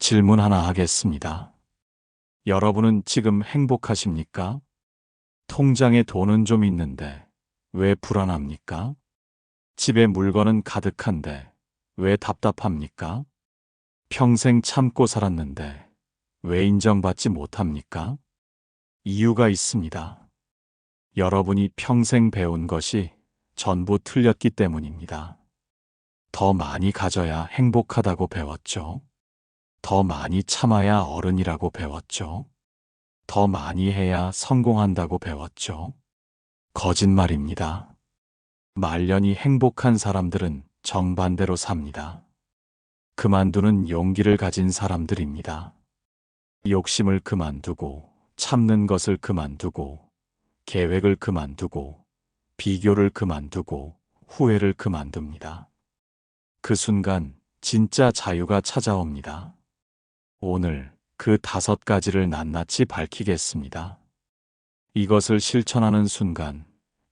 질문 하나 하겠습니다. 여러분은 지금 행복하십니까? 통장에 돈은 좀 있는데 왜 불안합니까? 집에 물건은 가득한데 왜 답답합니까? 평생 참고 살았는데 왜 인정받지 못합니까? 이유가 있습니다. 여러분이 평생 배운 것이 전부 틀렸기 때문입니다. 더 많이 가져야 행복하다고 배웠죠. 더 많이 참아야 어른이라고 배웠죠. 더 많이 해야 성공한다고 배웠죠. 거짓말입니다. 말년이 행복한 사람들은 정반대로 삽니다. 그만두는 용기를 가진 사람들입니다. 욕심을 그만두고, 참는 것을 그만두고, 계획을 그만두고, 비교를 그만두고, 후회를 그만둡니다. 그 순간 진짜 자유가 찾아옵니다. 오늘 그 5가지를 낱낱이 밝히겠습니다. 이것을 실천하는 순간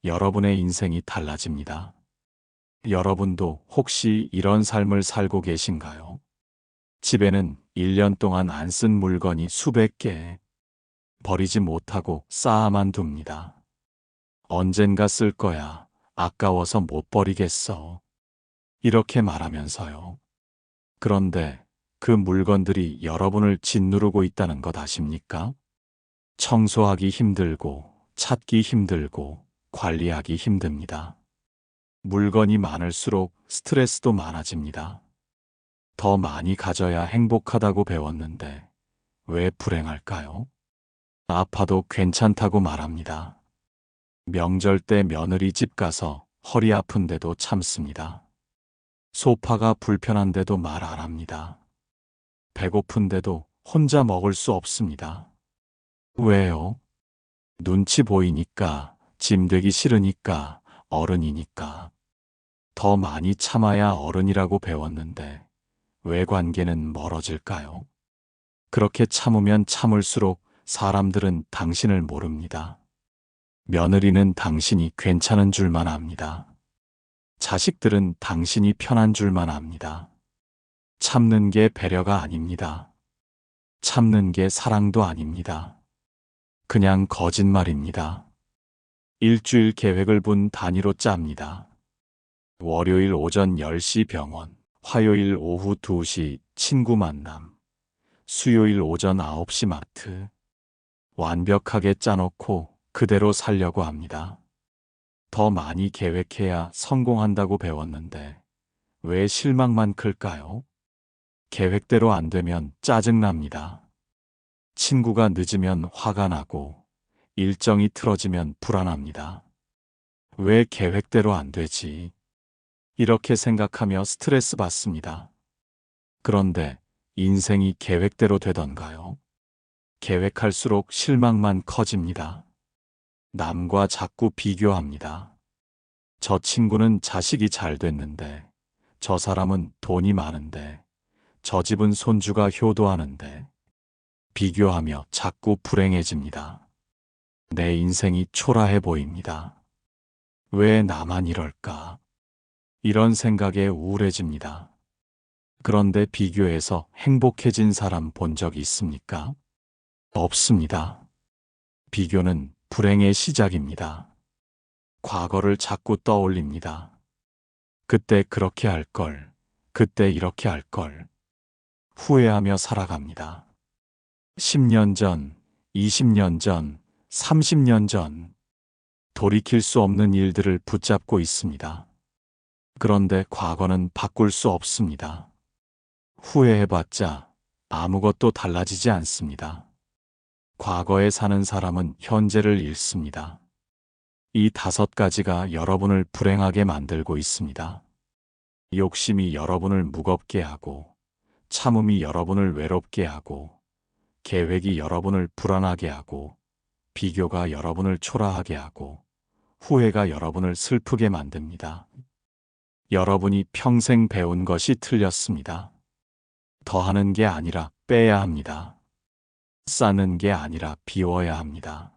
여러분의 인생이 달라집니다. 여러분도 혹시 이런 삶을 살고 계신가요? 집에는 1년 동안 안 쓴 물건이 수백 개, 버리지 못하고 쌓아만 둡니다. 언젠가 쓸 거야. 아까워서 못 버리겠어. 이렇게 말하면서요. 그런데 그 물건들이 여러분을 짓누르고 있다는 것 아십니까? 청소하기 힘들고, 찾기 힘들고, 관리하기 힘듭니다. 물건이 많을수록 스트레스도 많아집니다. 더 많이 가져야 행복하다고 배웠는데 왜 불행할까요? 아파도 괜찮다고 말합니다. 명절 때 며느리 집 가서 허리 아픈데도 참습니다. 소파가 불편한데도 말 안 합니다. 배고픈데도 혼자 먹을 수 없습니다. 왜요? 눈치 보이니까, 짐 되기 싫으니까, 어른이니까. 더 많이 참아야 어른이라고 배웠는데 왜 관계는 멀어질까요? 그렇게 참으면 참을수록 사람들은 당신을 모릅니다. 며느리는 당신이 괜찮은 줄만 압니다. 자식들은 당신이 편한 줄만 압니다. 참는 게 배려가 아닙니다. 참는 게 사랑도 아닙니다. 그냥 거짓말입니다. 일주일 계획을 분 단위로 짭니다. 월요일 오전 10시 병원, 화요일 오후 2시 친구 만남, 수요일 오전 9시 마트. 완벽하게 짜놓고 그대로 살려고 합니다. 더 많이 계획해야 성공한다고 배웠는데 왜 실망만 클까요? 계획대로 안 되면 짜증납니다. 친구가 늦으면 화가 나고 일정이 틀어지면 불안합니다. 왜 계획대로 안 되지? 이렇게 생각하며 스트레스 받습니다. 그런데 인생이 계획대로 되던가요? 계획할수록 실망만 커집니다. 남과 자꾸 비교합니다. 저 친구는 자식이 잘 됐는데, 저 사람은 돈이 많은데, 저 집은 손주가 효도하는데, 비교하며 자꾸 불행해집니다. 내 인생이 초라해 보입니다. 왜 나만 이럴까? 이런 생각에 우울해집니다. 그런데 비교해서 행복해진 사람 본 적 있습니까? 없습니다. 비교는 불행의 시작입니다. 과거를 자꾸 떠올립니다. 그때 그렇게 할 걸, 그때 이렇게 할 걸. 후회하며 살아갑니다. 10년 전, 20년 전, 30년 전. 돌이킬 수 없는 일들을 붙잡고 있습니다. 그런데 과거는 바꿀 수 없습니다. 후회해봤자 아무것도 달라지지 않습니다. 과거에 사는 사람은 현재를 잃습니다. 이 5가지가 여러분을 불행하게 만들고 있습니다. 욕심이 여러분을 무겁게 하고, 참음이 여러분을 외롭게 하고, 계획이 여러분을 불안하게 하고, 비교가 여러분을 초라하게 하고, 후회가 여러분을 슬프게 만듭니다. 여러분이 평생 배운 것이 틀렸습니다. 더하는 게 아니라 빼야 합니다. 쌓는 게 아니라 비워야 합니다.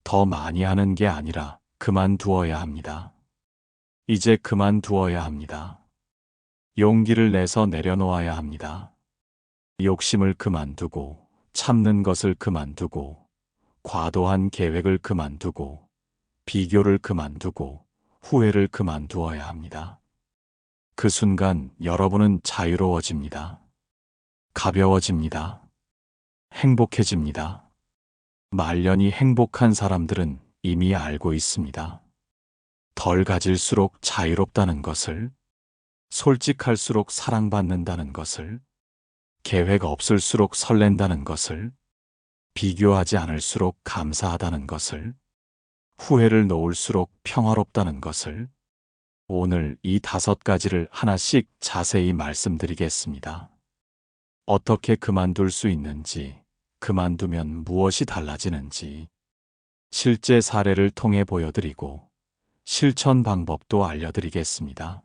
더 많이 하는 게 아니라 그만두어야 합니다. 이제 그만두어야 합니다. 용기를 내서 내려놓아야 합니다. 욕심을 그만두고, 참는 것을 그만두고, 과도한 계획을 그만두고, 비교를 그만두고, 후회를 그만두어야 합니다. 그 순간 여러분은 자유로워집니다. 가벼워집니다. 행복해집니다. 말년이 행복한 사람들은 이미 알고 있습니다. 덜 가질수록 자유롭다는 것을, 솔직할수록 사랑받는다는 것을, 계획 없을수록 설렌다는 것을, 비교하지 않을수록 감사하다는 것을, 후회를 놓을수록 평화롭다는 것을, 오늘 이 5가지를 하나씩 자세히 말씀드리겠습니다. 어떻게 그만둘 수 있는지, 그만두면 무엇이 달라지는지, 실제 사례를 통해 보여드리고, 실천 방법도 알려드리겠습니다.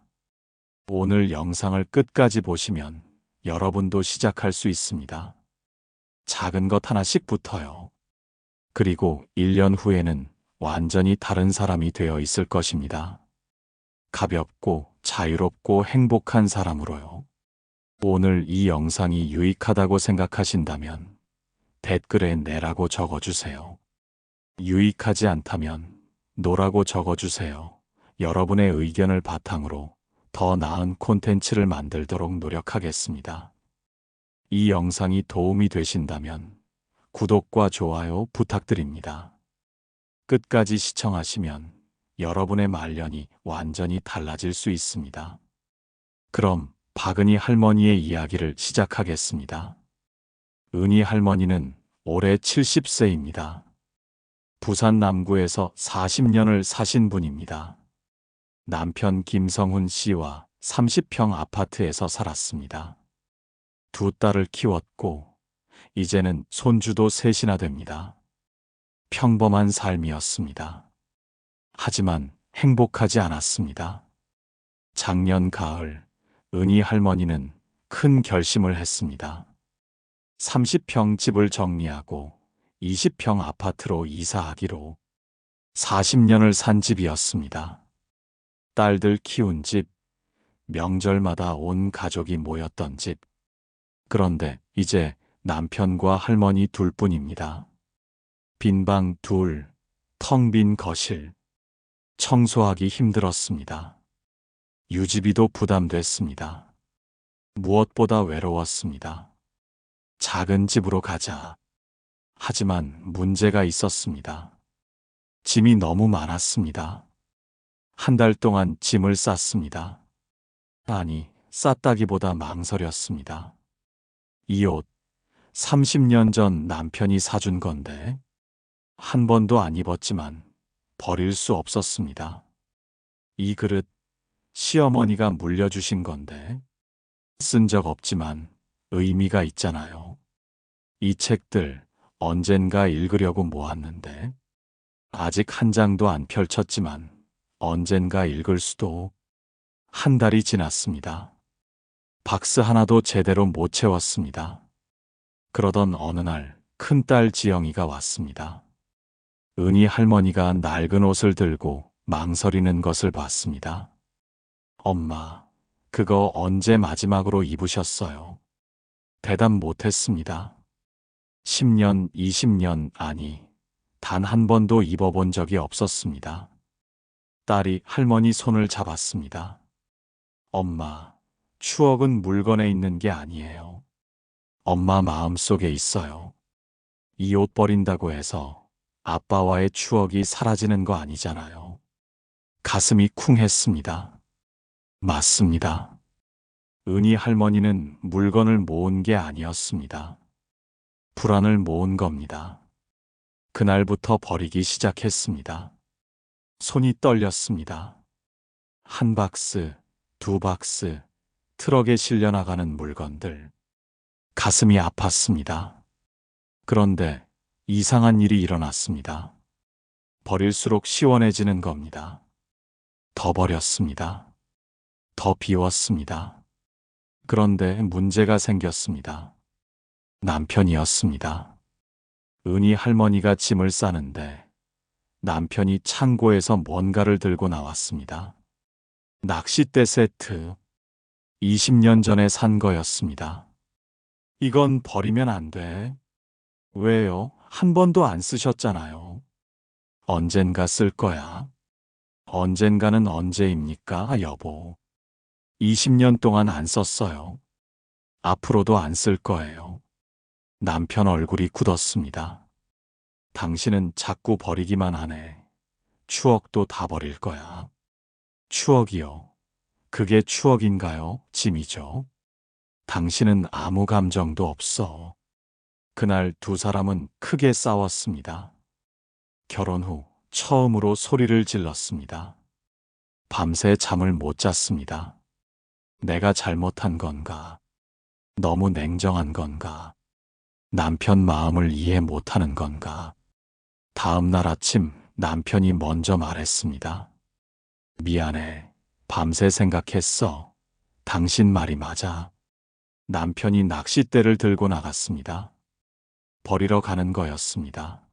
오늘 영상을 끝까지 보시면 여러분도 시작할 수 있습니다. 작은 것 하나씩부터요. 그리고 1년 후에는 완전히 다른 사람이 되어 있을 것입니다. 가볍고 자유롭고 행복한 사람으로요. 오늘 이 영상이 유익하다고 생각하신다면 댓글에 네라고 적어주세요. 유익하지 않다면 노라고 적어주세요. 여러분의 의견을 바탕으로 더 나은 콘텐츠를 만들도록 노력하겠습니다. 이 영상이 도움이 되신다면 구독과 좋아요 부탁드립니다. 끝까지 시청하시면 여러분의 말년이 완전히 달라질 수 있습니다. 그럼 박은희 할머니의 이야기를 시작하겠습니다. 은희 할머니는 올해 70세입니다. 부산 남구에서 40년을 사신 분입니다. 남편 김성훈 씨와 30평 아파트에서 살았습니다. 2딸을 키웠고 이제는 손주도 셋이나 됩니다. 평범한 삶이었습니다. 하지만 행복하지 않았습니다. 작년 가을 은희 할머니는 큰 결심을 했습니다. 30평 집을 정리하고 20평 아파트로 이사하기로. 40년을 산 집이었습니다. 딸들 키운 집, 명절마다 온 가족이 모였던 집. 그런데 이제 남편과 할머니 둘뿐입니다. 빈 방 둘, 텅 빈 거실. 청소하기 힘들었습니다. 유지비도 부담됐습니다. 무엇보다 외로웠습니다. 작은 집으로 가자. 하지만 문제가 있었습니다. 짐이 너무 많았습니다. 한 달 동안 짐을 쌌습니다. 아니, 쌌다기보다 망설였습니다. 이 옷, 30년 전 남편이 사준 건데, 한 번도 안 입었지만 버릴 수 없었습니다. 이 그릇, 시어머니가 물려주신 건데, 쓴 적 없지만 의미가 있잖아요. 이 책들 언젠가 읽으려고 모았는데, 아직 한 장도 안 펼쳤지만 언젠가 읽을 수도. 한 달이 지났습니다. 박스 하나도 제대로 못 채웠습니다. 그러던 어느 날 큰딸 지영이가 왔습니다. 은희 할머니가 낡은 옷을 들고 망설이는 것을 봤습니다. 엄마, 그거 언제 마지막으로 입으셨어요? 대답 못했습니다. 10년, 20년, 아니, 단 한 번도 입어본 적이 없었습니다. 딸이 할머니 손을 잡았습니다. 엄마, 추억은 물건에 있는 게 아니에요. 엄마 마음속에 있어요. 이 옷 버린다고 해서 아빠와의 추억이 사라지는 거 아니잖아요. 가슴이 쿵했습니다. 맞습니다. 은희 할머니는 물건을 모은 게 아니었습니다. 불안을 모은 겁니다. 그날부터 버리기 시작했습니다. 손이 떨렸습니다. 한 박스, 2박스, 트럭에 실려나가는 물건들. 가슴이 아팠습니다. 그런데 이상한 일이 일어났습니다. 버릴수록 시원해지는 겁니다. 더 버렸습니다. 더 비웠습니다. 그런데 문제가 생겼습니다. 남편이었습니다. 은희 할머니가 짐을 싸는데 남편이 창고에서 뭔가를 들고 나왔습니다. 낚싯대 세트. 20년 전에 산 거였습니다. 이건 버리면 안 돼. 왜요? 한 번도 안 쓰셨잖아요. 언젠가 쓸 거야. 언젠가는 언제입니까, 여보? 20년 동안 안 썼어요. 앞으로도 안 쓸 거예요. 남편 얼굴이 굳었습니다. 당신은 자꾸 버리기만 하네. 추억도 다 버릴 거야. 추억이요. 그게 추억인가요? 짐이죠. 당신은 아무 감정도 없어. 그날 두 사람은 크게 싸웠습니다. 결혼 후 처음으로 소리를 질렀습니다. 밤새 잠을 못 잤습니다. 내가 잘못한 건가? 너무 냉정한 건가? 남편 마음을 이해 못하는 건가? 다음 날 아침 남편이 먼저 말했습니다. 미안해. 밤새 생각했어. 당신 말이 맞아. 남편이 낚싯대를 들고 나갔습니다. 버리러 가는 거였습니다.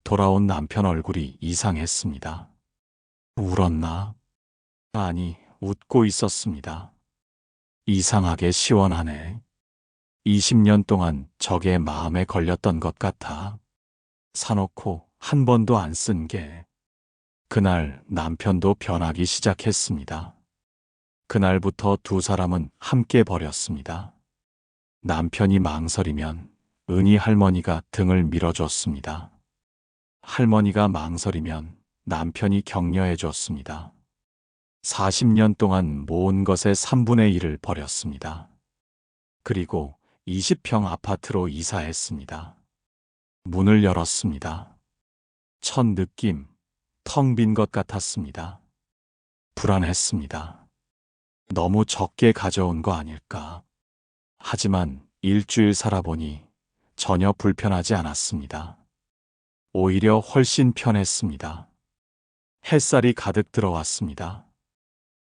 돌아온 남편 얼굴이 이상했습니다. 울었나? 아니, 웃고 있었습니다. 이상하게 시원하네. 20년 동안 적의 마음에 걸렸던 것 같아. 사놓고 한 번도 안 쓴 게. 그날 남편도 변하기 시작했습니다. 그날부터 두 사람은 함께 버렸습니다. 남편이 망설이면 은희 할머니가 등을 밀어줬습니다. 할머니가 망설이면 남편이 격려해 줬습니다. 40년 동안 모은 것의 3분의 1을 버렸습니다. 그리고 20평 아파트로 이사했습니다. 문을 열었습니다. 첫 느낌, 텅 빈 것 같았습니다. 불안했습니다. 너무 적게 가져온 거 아닐까. 하지만 일주일 살아보니 전혀 불편하지 않았습니다. 오히려 훨씬 편했습니다. 햇살이 가득 들어왔습니다.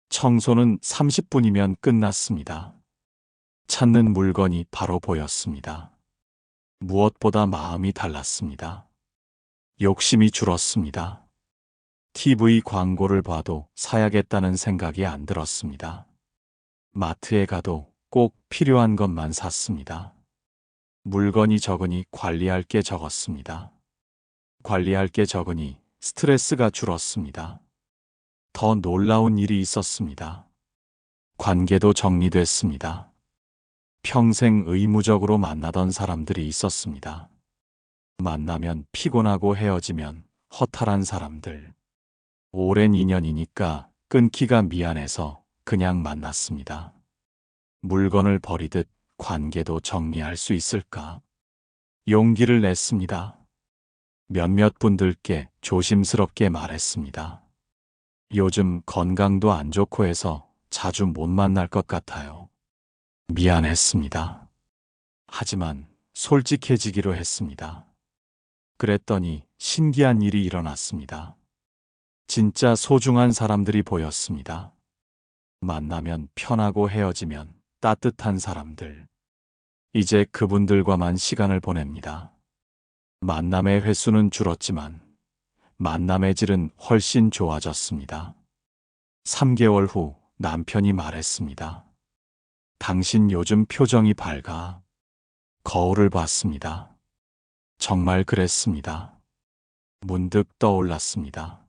청소는 30분이면 끝났습니다. 찾는 물건이 바로 보였습니다. 무엇보다 마음이 달랐습니다. 욕심이 줄었습니다. TV 광고를 봐도 사야겠다는 생각이 안 들었습니다. 마트에 가도 꼭 필요한 것만 샀습니다. 물건이 적으니 관리할 게 적었습니다. 관리할 게 적으니 스트레스가 줄었습니다. 더 놀라운 일이 있었습니다. 관계도 정리됐습니다. 평생 의무적으로 만나던 사람들이 있었습니다. 만나면 피곤하고 헤어지면 허탈한 사람들. 오랜 인연이니까 끊기가 미안해서 그냥 만났습니다. 물건을 버리듯 관계도 정리할 수 있을까? 용기를 냈습니다. 몇몇 분들께 조심스럽게 말했습니다. 요즘 건강도 안 좋고 해서 자주 못 만날 것 같아요. 미안했습니다. 하지만 솔직해지기로 했습니다. 그랬더니 신기한 일이 일어났습니다. 진짜 소중한 사람들이 보였습니다. 만나면 편하고 헤어지면 따뜻한 사람들. 이제 그분들과만 시간을 보냅니다. 만남의 횟수는 줄었지만 만남의 질은 훨씬 좋아졌습니다. 3개월 후 남편이 말했습니다. 당신 요즘 표정이 밝아. 거울을 봤습니다. 정말 그랬습니다. 문득 떠올랐습니다.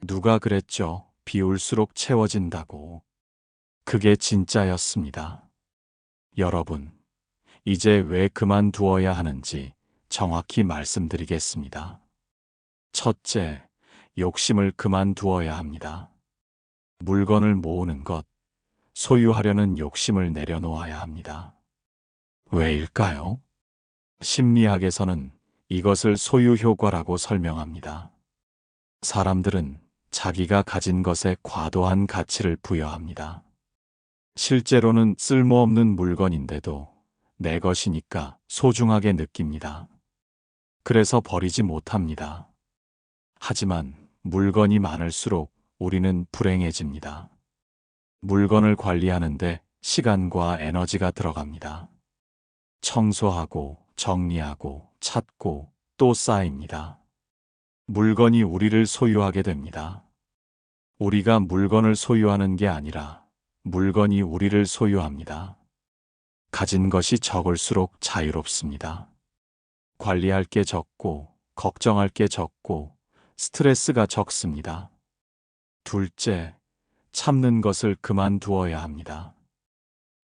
누가 그랬죠? 비울수록 채워진다고. 그게 진짜였습니다. 여러분, 이제 왜 그만두어야 하는지 정확히 말씀드리겠습니다. 첫째, 욕심을 그만두어야 합니다. 물건을 모으는 것, 소유하려는 욕심을 내려놓아야 합니다. 왜일까요? 심리학에서는 이것을 소유 효과라고 설명합니다. 사람들은 자기가 가진 것에 과도한 가치를 부여합니다. 실제로는 쓸모없는 물건인데도 내 것이니까 소중하게 느낍니다. 그래서 버리지 못합니다. 하지만 물건이 많을수록 우리는 불행해집니다. 물건을 관리하는데 시간과 에너지가 들어갑니다. 청소하고 정리하고 찾고 또 쌓입니다. 물건이 우리를 소유하게 됩니다. 우리가 물건을 소유하는 게 아니라 물건이 우리를 소유합니다. 가진 것이 적을수록 자유롭습니다. 관리할 게 적고, 걱정할 게 적고, 스트레스가 적습니다. 둘째, 참는 것을 그만두어야 합니다.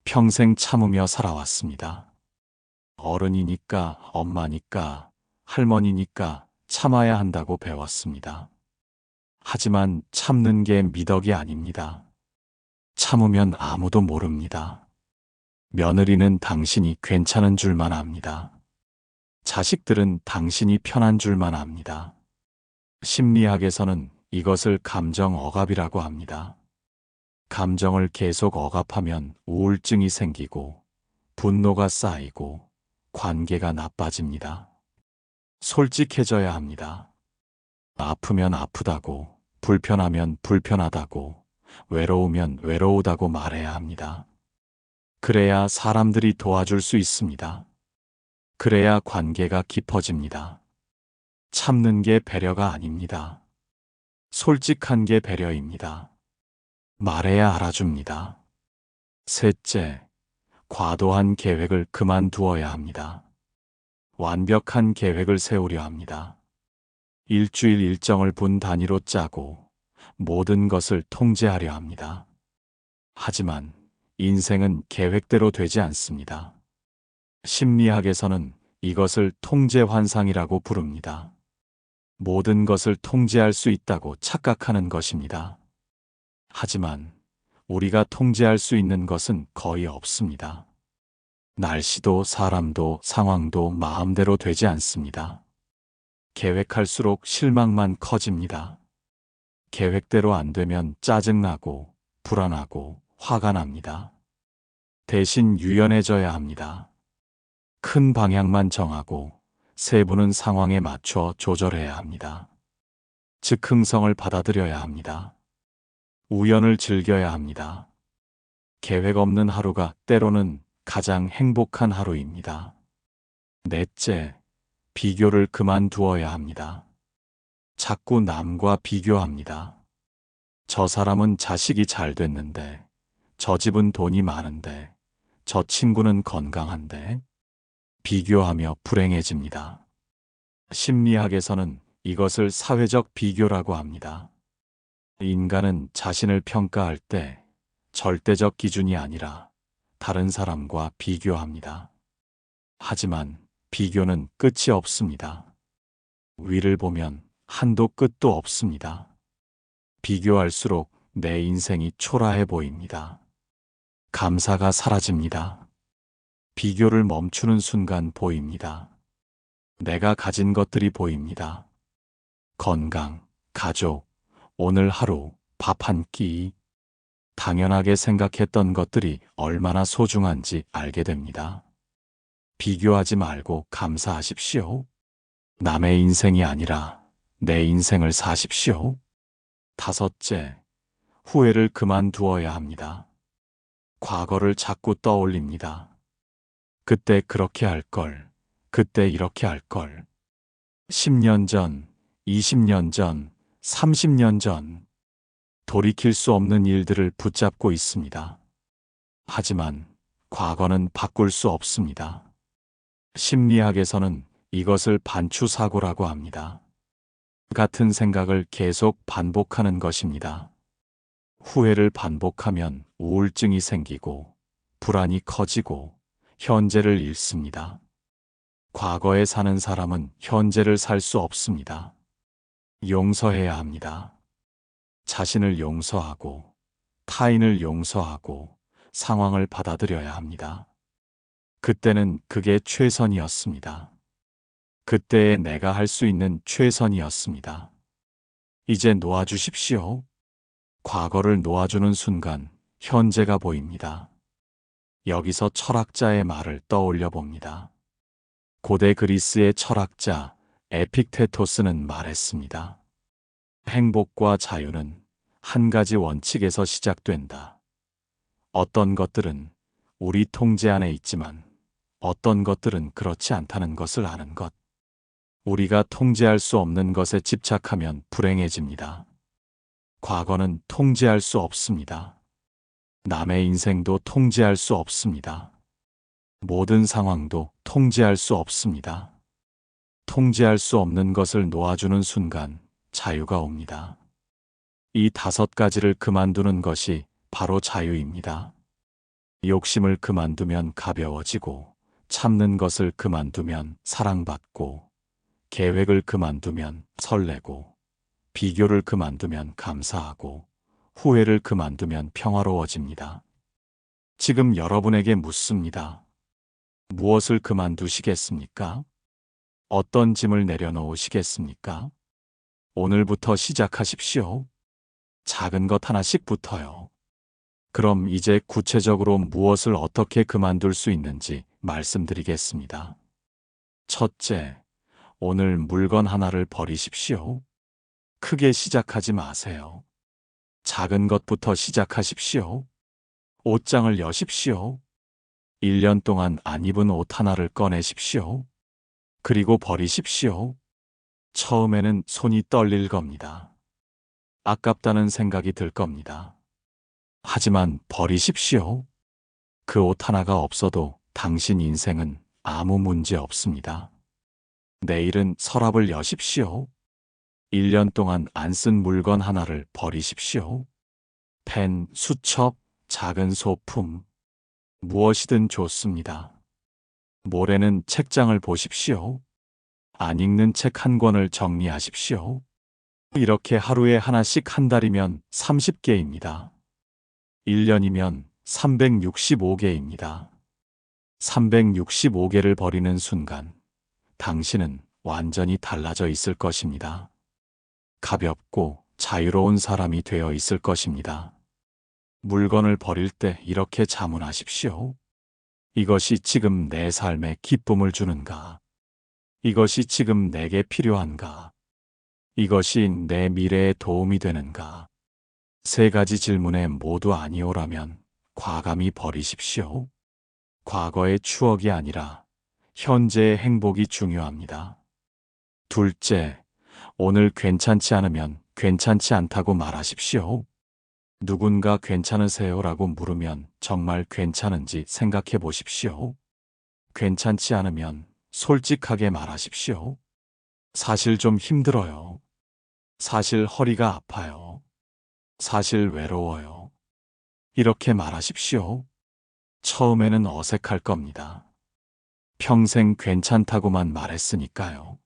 평생 참으며 살아왔습니다. 어른이니까, 엄마니까, 할머니니까 참아야 한다고 배웠습니다. 하지만 참는 게 미덕이 아닙니다. 참으면 아무도 모릅니다. 며느리는 당신이 괜찮은 줄만 압니다. 자식들은 당신이 편한 줄만 압니다. 심리학에서는 이것을 감정 억압이라고 합니다. 감정을 계속 억압하면 우울증이 생기고 분노가 쌓이고 관계가 나빠집니다. 솔직해져야 합니다. 아프면 아프다고, 불편하면 불편하다고, 외로우면 외로우다고 말해야 합니다. 그래야 사람들이 도와줄 수 있습니다. 그래야 관계가 깊어집니다. 참는 게 배려가 아닙니다. 솔직한 게 배려입니다. 말해야 알아줍니다. 셋째, 과도한 계획을 그만두어야 합니다. 완벽한 계획을 세우려 합니다. 일주일 일정을 분 단위로 짜고 모든 것을 통제하려 합니다. 하지만 인생은 계획대로 되지 않습니다. 심리학에서는 이것을 통제 환상이라고 부릅니다. 모든 것을 통제할 수 있다고 착각하는 것입니다. 하지만 우리가 통제할 수 있는 것은 거의 없습니다. 날씨도 사람도 상황도 마음대로 되지 않습니다. 계획할수록 실망만 커집니다. 계획대로 안 되면 짜증나고 불안하고 화가 납니다. 대신 유연해져야 합니다. 큰 방향만 정하고 세부는 상황에 맞춰 조절해야 합니다. 즉흥성을 받아들여야 합니다. 우연을 즐겨야 합니다. 계획 없는 하루가 때로는 가장 행복한 하루입니다. 넷째, 비교를 그만두어야 합니다. 자꾸 남과 비교합니다. 저 사람은 자식이 잘 됐는데, 저 집은 돈이 많은데, 저 친구는 건강한데, 비교하며 불행해집니다. 심리학에서는 이것을 사회적 비교라고 합니다. 인간은 자신을 평가할 때 절대적 기준이 아니라 다른 사람과 비교합니다. 하지만 비교는 끝이 없습니다. 위를 보면 한도 끝도 없습니다. 비교할수록 내 인생이 초라해 보입니다. 감사가 사라집니다. 비교를 멈추는 순간 보입니다. 내가 가진 것들이 보입니다. 건강, 가족, 오늘 하루, 밥 한 끼. 당연하게 생각했던 것들이 얼마나 소중한지 알게 됩니다. 비교하지 말고 감사하십시오. 남의 인생이 아니라 내 인생을 사십시오. 다섯째, 후회를 그만두어야 합니다. 과거를 자꾸 떠올립니다. 그때 그렇게 할 걸, 그때 이렇게 할 걸. 10년 전, 20년 전, 30년 전. 돌이킬 수 없는 일들을 붙잡고 있습니다. 하지만 과거는 바꿀 수 없습니다. 심리학에서는 이것을 반추사고라고 합니다. 같은 생각을 계속 반복하는 것입니다. 후회를 반복하면 우울증이 생기고 불안이 커지고 현재를 잃습니다. 과거에 사는 사람은 현재를 살 수 없습니다. 용서해야 합니다. 자신을 용서하고 타인을 용서하고 상황을 받아들여야 합니다. 그때는 그게 최선이었습니다. 그때의 내가 할 수 있는 최선이었습니다. 이제 놓아주십시오. 과거를 놓아주는 순간 현재가 보입니다. 여기서 철학자의 말을 떠올려 봅니다. 고대 그리스의 철학자 에픽테토스는 말했습니다. 행복과 자유는 한 가지 원칙에서 시작된다. 어떤 것들은 우리 통제 안에 있지만 어떤 것들은 그렇지 않다는 것을 아는 것. 우리가 통제할 수 없는 것에 집착하면 불행해집니다. 과거는 통제할 수 없습니다. 남의 인생도 통제할 수 없습니다. 모든 상황도 통제할 수 없습니다. 통제할 수 없는 것을 놓아주는 순간 자유가 옵니다. 이 5가지를 그만두는 것이 바로 자유입니다. 욕심을 그만두면 가벼워지고, 참는 것을 그만두면 사랑받고, 계획을 그만두면 설레고, 비교를 그만두면 감사하고, 후회를 그만두면 평화로워집니다. 지금 여러분에게 묻습니다. 무엇을 그만두시겠습니까? 어떤 짐을 내려놓으시겠습니까? 오늘부터 시작하십시오. 작은 것 하나씩부터요. 그럼 이제 구체적으로 무엇을 어떻게 그만둘 수 있는지 말씀드리겠습니다. 첫째, 오늘 물건 하나를 버리십시오. 크게 시작하지 마세요. 작은 것부터 시작하십시오. 옷장을 여십시오. 1년 동안 안 입은 옷 하나를 꺼내십시오. 그리고 버리십시오. 처음에는 손이 떨릴 겁니다. 아깝다는 생각이 들 겁니다. 하지만 버리십시오. 그 옷 하나가 없어도 당신 인생은 아무 문제 없습니다. 내일은 서랍을 여십시오. 1년 동안 안 쓴 물건 하나를 버리십시오. 펜, 수첩, 작은 소품, 무엇이든 좋습니다. 모레는 책장을 보십시오. 안 읽는 책 한 권을 정리하십시오. 이렇게 하루에 하나씩 한 달이면 30개입니다. 1년이면 365개입니다. 365개를 버리는 순간 당신은 완전히 달라져 있을 것입니다. 가볍고 자유로운 사람이 되어 있을 것입니다. 물건을 버릴 때 이렇게 자문하십시오. 이것이 지금 내 삶에 기쁨을 주는가? 이것이 지금 내게 필요한가? 이것이 내 미래에 도움이 되는가? 3가지 질문에 모두 아니오라면 과감히 버리십시오. 과거의 추억이 아니라 현재의 행복이 중요합니다. 둘째, 오늘 괜찮지 않으면 괜찮지 않다고 말하십시오. 누군가 괜찮으세요라고 물으면 정말 괜찮은지 생각해 보십시오. 괜찮지 않으면 솔직하게 말하십시오. 사실 좀 힘들어요. 사실 허리가 아파요. 사실 외로워요. 이렇게 말하십시오. 처음에는 어색할 겁니다. 평생 괜찮다고만 말했으니까요.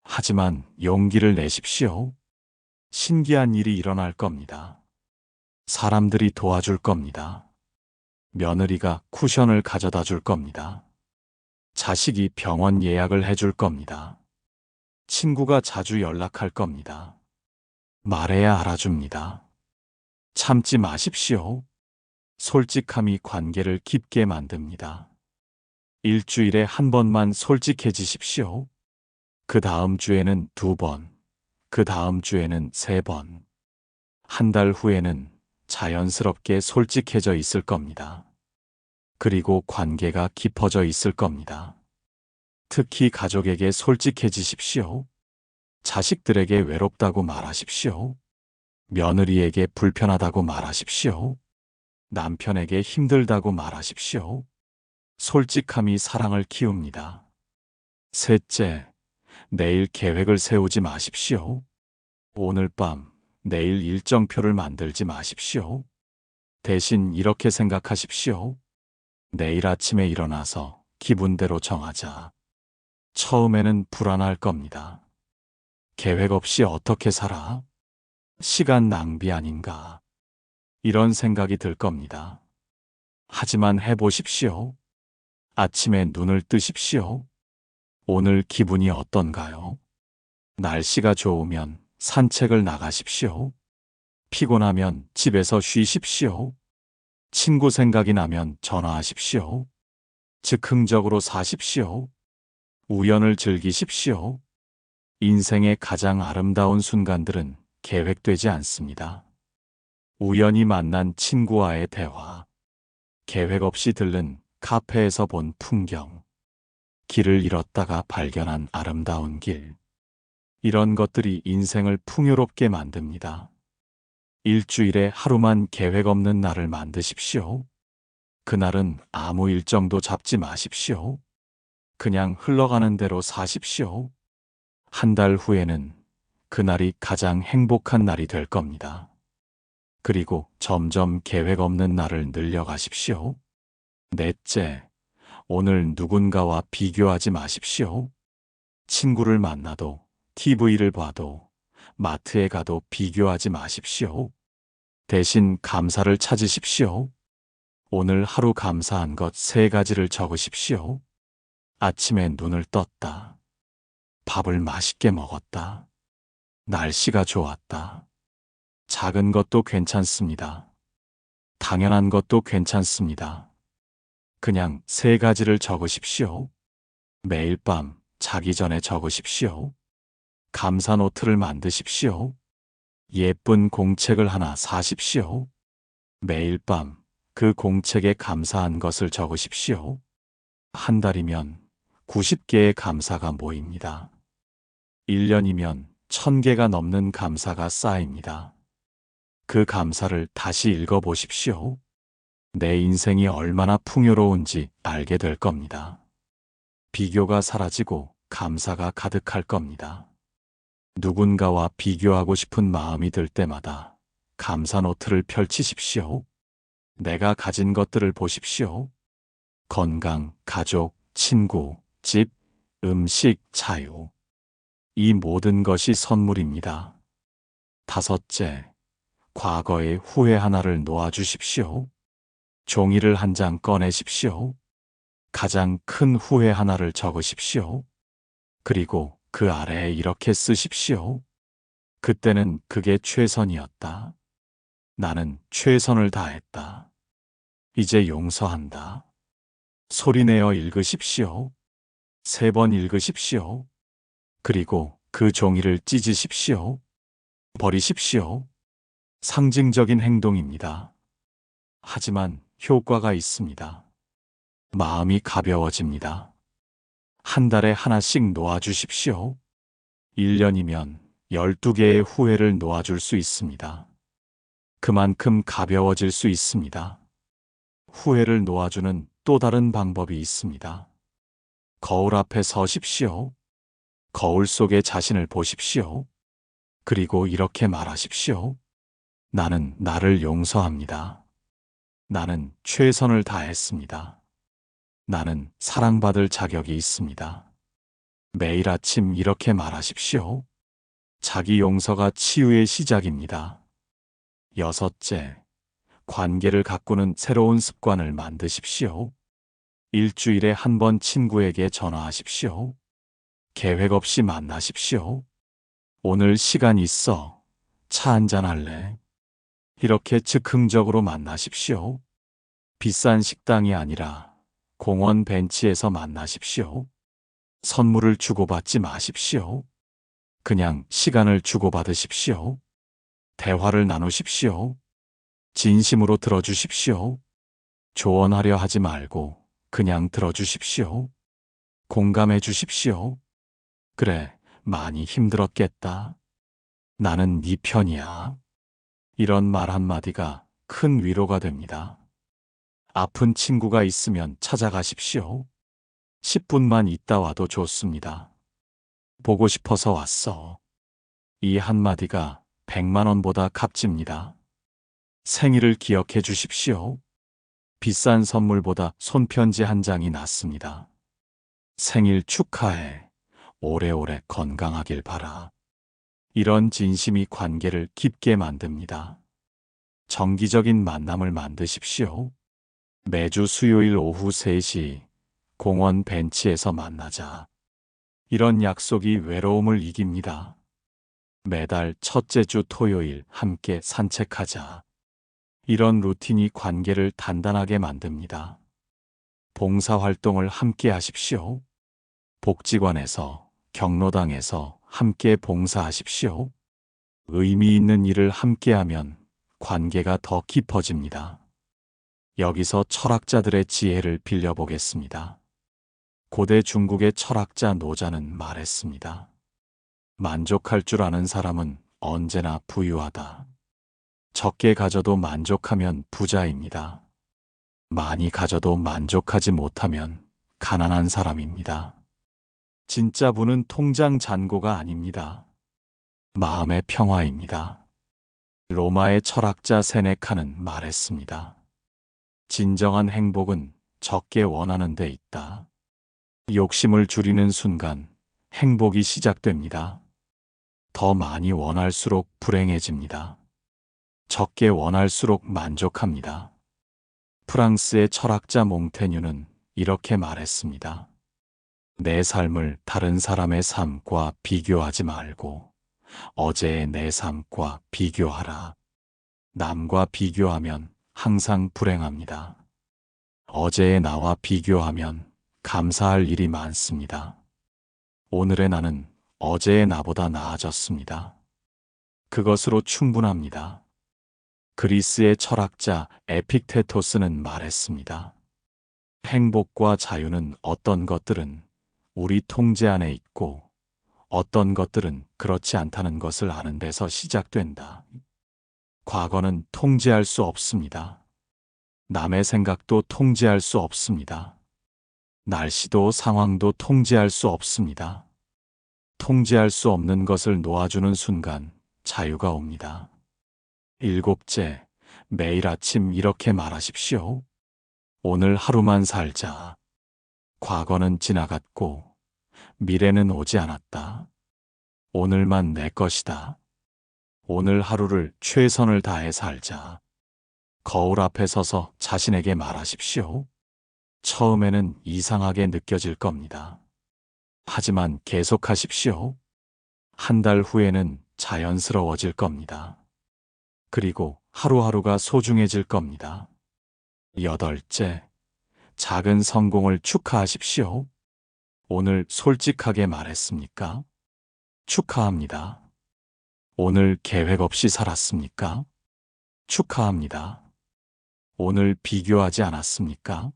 하지만 용기를 내십시오. 신기한 일이 일어날 겁니다. 사람들이 도와줄 겁니다. 며느리가 쿠션을 가져다 줄 겁니다. 자식이 병원 예약을 해줄 겁니다. 친구가 자주 연락할 겁니다. 말해야 알아줍니다. 참지 마십시오. 솔직함이 관계를 깊게 만듭니다. 일주일에 한 번만 솔직해지십시오. 그 다음 주에는 2번, 그 다음 주에는 3번. 한 달 후에는 자연스럽게 솔직해져 있을 겁니다. 그리고 관계가 깊어져 있을 겁니다. 특히 가족에게 솔직해지십시오. 자식들에게 외롭다고 말하십시오. 며느리에게 불편하다고 말하십시오. 남편에게 힘들다고 말하십시오. 솔직함이 사랑을 키웁니다. 셋째, 내일 계획을 세우지 마십시오. 오늘 밤, 내일 일정표를 만들지 마십시오. 대신 이렇게 생각하십시오. 내일 아침에 일어나서 기분대로 정하자. 처음에는 불안할 겁니다. 계획 없이 어떻게 살아? 시간 낭비 아닌가? 이런 생각이 들 겁니다. 하지만 해보십시오. 아침에 눈을 뜨십시오. 오늘 기분이 어떤가요? 날씨가 좋으면 산책을 나가십시오. 피곤하면 집에서 쉬십시오. 친구 생각이 나면 전화하십시오. 즉흥적으로 사십시오. 우연을 즐기십시오. 인생의 가장 아름다운 순간들은 계획되지 않습니다. 우연히 만난 친구와의 대화, 계획 없이 들른 카페에서 본 풍경, 길을 잃었다가 발견한 아름다운 길. 이런 것들이 인생을 풍요롭게 만듭니다. 일주일에 하루만 계획 없는 날을 만드십시오. 그날은 아무 일정도 잡지 마십시오. 그냥 흘러가는 대로 사십시오. 한 달 후에는 그날이 가장 행복한 날이 될 겁니다. 그리고 점점 계획 없는 날을 늘려가십시오. 넷째, 오늘 누군가와 비교하지 마십시오. 친구를 만나도, TV를 봐도, 마트에 가도 비교하지 마십시오. 대신 감사를 찾으십시오. 오늘 하루 감사한 것 3가지를 적으십시오. 아침에 눈을 떴다. 밥을 맛있게 먹었다. 날씨가 좋았다. 작은 것도 괜찮습니다. 당연한 것도 괜찮습니다. 그냥 3가지를 적으십시오. 매일 밤 자기 전에 적으십시오. 감사 노트를 만드십시오. 예쁜 공책을 하나 사십시오. 매일 밤 그 공책에 감사한 것을 적으십시오. 한 달이면 90개의 감사가 모입니다. 1년이면 1000개가 넘는 감사가 쌓입니다. 그 감사를 다시 읽어보십시오. 내 인생이 얼마나 풍요로운지 알게 될 겁니다. 비교가 사라지고 감사가 가득할 겁니다. 누군가와 비교하고 싶은 마음이 들 때마다 감사 노트를 펼치십시오. 내가 가진 것들을 보십시오. 건강, 가족, 친구, 집, 음식, 자유. 이 모든 것이 선물입니다. 5째, 과거의 후회 하나를 놓아주십시오. 종이를 한 장 꺼내십시오. 가장 큰 후회 하나를 적으십시오. 그리고 그 아래에 이렇게 쓰십시오. 그때는 그게 최선이었다. 나는 최선을 다했다. 이제 용서한다. 소리내어 읽으십시오. 3번 읽으십시오. 그리고 그 종이를 찢으십시오. 버리십시오. 상징적인 행동입니다. 하지만 효과가 있습니다. 마음이 가벼워집니다. 한 달에 하나씩 놓아주십시오. 1년이면 12개의 후회를 놓아줄 수 있습니다. 그만큼 가벼워질 수 있습니다. 후회를 놓아주는 또 다른 방법이 있습니다. 거울 앞에 서십시오. 거울 속에 자신을 보십시오. 그리고 이렇게 말하십시오. 나는 나를 용서합니다. 나는 최선을 다했습니다. 나는 사랑받을 자격이 있습니다. 매일 아침 이렇게 말하십시오. 자기 용서가 치유의 시작입니다. 6째, 관계를 가꾸는 새로운 습관을 만드십시오. 일주일에 한 번 친구에게 전화하십시오. 계획 없이 만나십시오. 오늘 시간 있어. 차 한잔 할래? 이렇게 즉흥적으로 만나십시오. 비싼 식당이 아니라 공원 벤치에서 만나십시오. 선물을 주고받지 마십시오. 그냥 시간을 주고받으십시오. 대화를 나누십시오. 진심으로 들어주십시오. 조언하려 하지 말고 그냥 들어주십시오. 공감해 주십시오. 그래, 많이 힘들었겠다. 나는 네 편이야. 이런 말 한마디가 큰 위로가 됩니다. 아픈 친구가 있으면 찾아가십시오. 10분만 있다 와도 좋습니다. 보고 싶어서 왔어. 이 한마디가 100만 원보다 값집니다. 생일을 기억해 주십시오. 비싼 선물보다 손편지 한 장이 낫습니다. 생일 축하해. 오래오래 건강하길 바라. 이런 진심이 관계를 깊게 만듭니다. 정기적인 만남을 만드십시오. 매주 수요일 오후 3시 공원 벤치에서 만나자. 이런 약속이 외로움을 이깁니다. 매달 첫째 주 토요일 함께 산책하자. 이런 루틴이 관계를 단단하게 만듭니다. 봉사활동을 함께 하십시오. 복지관에서, 경로당에서 함께 봉사하십시오. 의미 있는 일을 함께하면 관계가 더 깊어집니다. 여기서 철학자들의 지혜를 빌려보겠습니다. 고대 중국의 철학자 노자는 말했습니다. 만족할 줄 아는 사람은 언제나 부유하다. 적게 가져도 만족하면 부자입니다. 많이 가져도 만족하지 못하면 가난한 사람입니다. 진짜 부는 통장 잔고가 아닙니다. 마음의 평화입니다. 로마의 철학자 세네카는 말했습니다. 진정한 행복은 적게 원하는 데 있다. 욕심을 줄이는 순간 행복이 시작됩니다. 더 많이 원할수록 불행해집니다. 적게 원할수록 만족합니다. 프랑스의 철학자 몽테뉴는 이렇게 말했습니다. 내 삶을 다른 사람의 삶과 비교하지 말고 어제의 내 삶과 비교하라. 남과 비교하면 항상 불행합니다. 어제의 나와 비교하면 감사할 일이 많습니다. 오늘의 나는 어제의 나보다 나아졌습니다. 그것으로 충분합니다. 그리스의 철학자 에픽테토스는 말했습니다. 행복과 자유는 어떤 것들은 우리 통제 안에 있고 어떤 것들은 그렇지 않다는 것을 아는 데서 시작된다. 과거는 통제할 수 없습니다. 남의 생각도 통제할 수 없습니다. 날씨도 상황도 통제할 수 없습니다. 통제할 수 없는 것을 놓아주는 순간 자유가 옵니다. 일곱째, 매일 아침 이렇게 말하십시오. 오늘 하루만 살자. 과거는 지나갔고 미래는 오지 않았다. 오늘만 내 것이다. 오늘 하루를 최선을 다해 살자. 거울 앞에 서서 자신에게 말하십시오. 처음에는 이상하게 느껴질 겁니다. 하지만 계속하십시오. 한 달 후에는 자연스러워질 겁니다. 그리고 하루하루가 소중해질 겁니다. 여덟째, 작은 성공을 축하하십시오. 오늘 솔직하게 말했습니까? 축하합니다. 오늘 계획 없이 살았습니까? 축하합니다. 오늘 비교하지 않았습니까?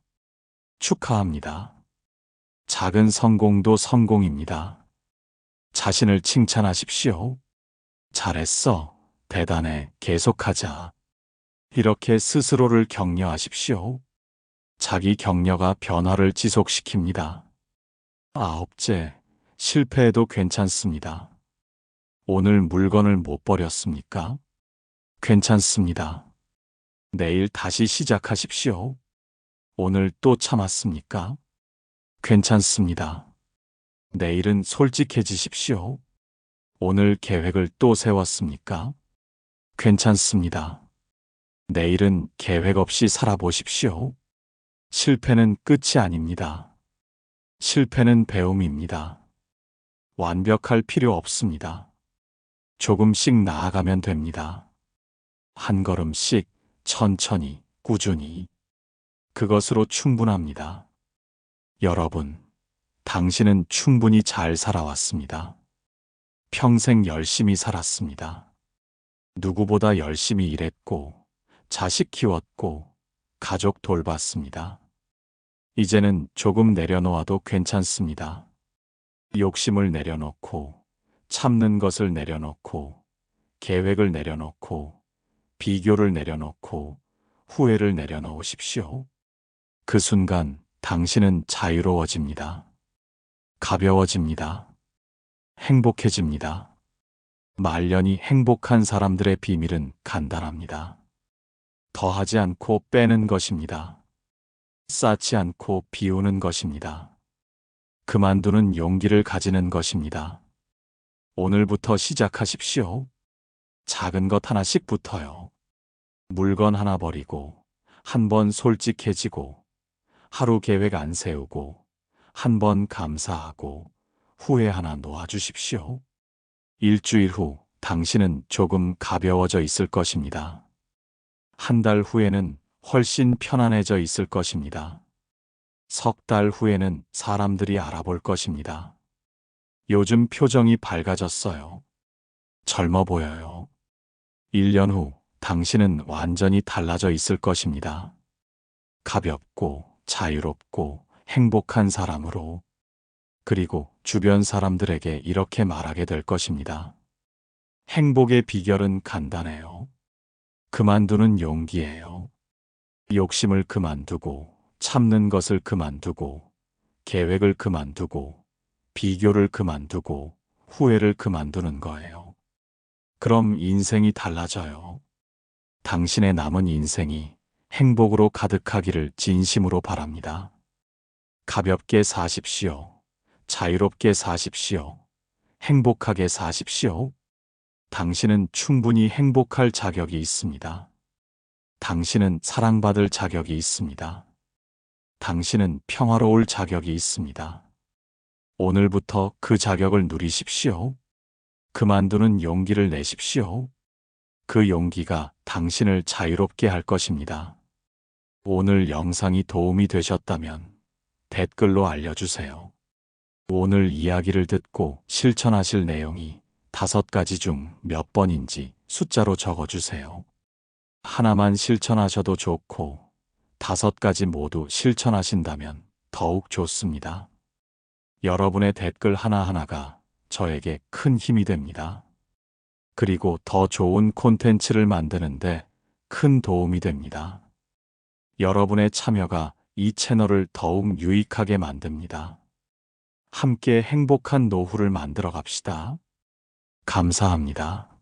축하합니다. 작은 성공도 성공입니다. 자신을 칭찬하십시오. 잘했어. 대단해. 계속하자. 이렇게 스스로를 격려하십시오. 자기 격려가 변화를 지속시킵니다. 아홉째, 실패해도 괜찮습니다. 오늘 물건을 못 버렸습니까? 괜찮습니다. 내일 다시 시작하십시오. 오늘 또 참았습니까? 괜찮습니다. 내일은 솔직해지십시오. 오늘 계획을 또 세웠습니까? 괜찮습니다. 내일은 계획 없이 살아보십시오. 실패는 끝이 아닙니다. 실패는 배움입니다. 완벽할 필요 없습니다. 조금씩 나아가면 됩니다. 한 걸음씩 천천히, 꾸준히. 그것으로 충분합니다. 여러분, 당신은 충분히 잘 살아왔습니다. 평생 열심히 살았습니다. 누구보다 열심히 일했고, 자식 키웠고, 가족 돌봤습니다. 이제는 조금 내려놓아도 괜찮습니다. 욕심을 내려놓고, 참는 것을 내려놓고, 계획을 내려놓고, 비교를 내려놓고, 후회를 내려놓으십시오. 그 순간 당신은 자유로워집니다. 가벼워집니다. 행복해집니다. 말년이 행복한 사람들의 비밀은 간단합니다. 더하지 않고 빼는 것입니다. 쌓지 않고 비우는 것입니다. 그만두는 용기를 가지는 것입니다. 오늘부터 시작하십시오. 작은 것 하나씩부터요. 물건 하나 버리고, 한 번 솔직해지고, 하루 계획 안 세우고, 한 번 감사하고, 후회 하나 놓아주십시오. 일주일 후 당신은 조금 가벼워져 있을 것입니다. 한 달 후에는 훨씬 편안해져 있을 것입니다. 석 달 후에는 사람들이 알아볼 것입니다. 요즘 표정이 밝아졌어요. 젊어 보여요. 1년 후 당신은 완전히 달라져 있을 것입니다. 가볍고 자유롭고 행복한 사람으로, 그리고 주변 사람들에게 이렇게 말하게 될 것입니다. 행복의 비결은 간단해요. 그만두는 용기예요. 욕심을 그만두고, 참는 것을 그만두고, 계획을 그만두고, 비교를 그만두고, 후회를 그만두는 거예요. 그럼 인생이 달라져요. 당신의 남은 인생이 행복으로 가득하기를 진심으로 바랍니다. 가볍게 사십시오. 자유롭게 사십시오. 행복하게 사십시오. 당신은 충분히 행복할 자격이 있습니다. 당신은 사랑받을 자격이 있습니다. 당신은 평화로울 자격이 있습니다. 오늘부터 그 자격을 누리십시오. 그만두는 용기를 내십시오. 그 용기가 당신을 자유롭게 할 것입니다. 오늘 영상이 도움이 되셨다면 댓글로 알려주세요. 오늘 이야기를 듣고 실천하실 내용이 5가지 중 몇 번인지 숫자로 적어주세요. 하나만 실천하셔도 좋고 5가지 모두 실천하신다면 더욱 좋습니다. 여러분의 댓글 하나하나가 저에게 큰 힘이 됩니다. 그리고 더 좋은 콘텐츠를 만드는데 큰 도움이 됩니다. 여러분의 참여가 이 채널을 더욱 유익하게 만듭니다. 함께 행복한 노후를 만들어 갑시다. 감사합니다.